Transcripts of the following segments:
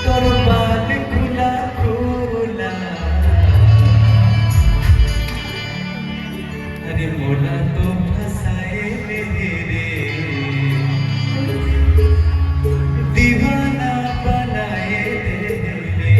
तोर बाल खुला खुला अरे मोला तो फसाए मेरे दीवाना बनाए रे।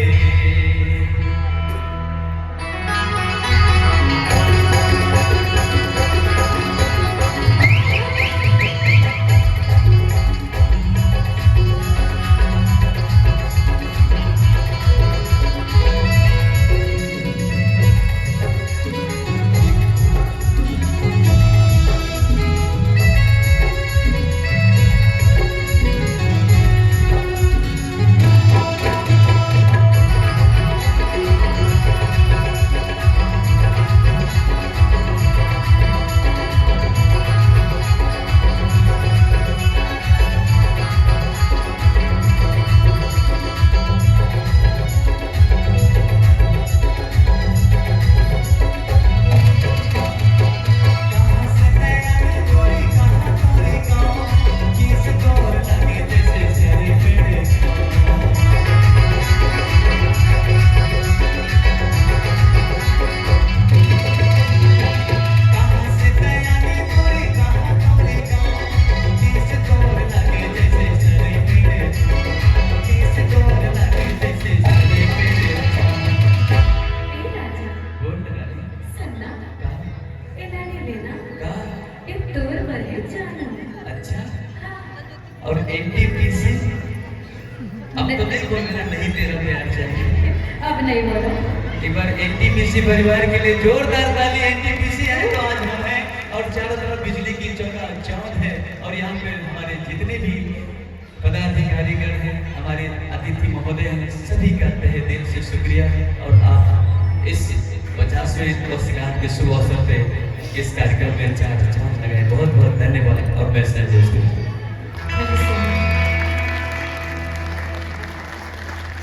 अच्छा और एनटीपीसी अब तो नहीं बोल रहे नहीं तेरा प्यार चाहिए अब नहीं बोलो। एक बार एनटीपीसी परिवार के लिए जोरदार ताली। एनटीपीसी है तो आज हम हैं और चारों तरफ बिजली की चमक है और यहाँ पे हमारे जितने भी पदाधिकारीगण हैं हमारे अतिथि महोदय हैं सभी का तहे दिल से शुक्रिया। और आप इस 50वें वर्षगांठ के शुभ अवसर पे इस कार्यक्रम में चार चांद लगाए बहुत बहुत धन्यवाद और मैं संजय।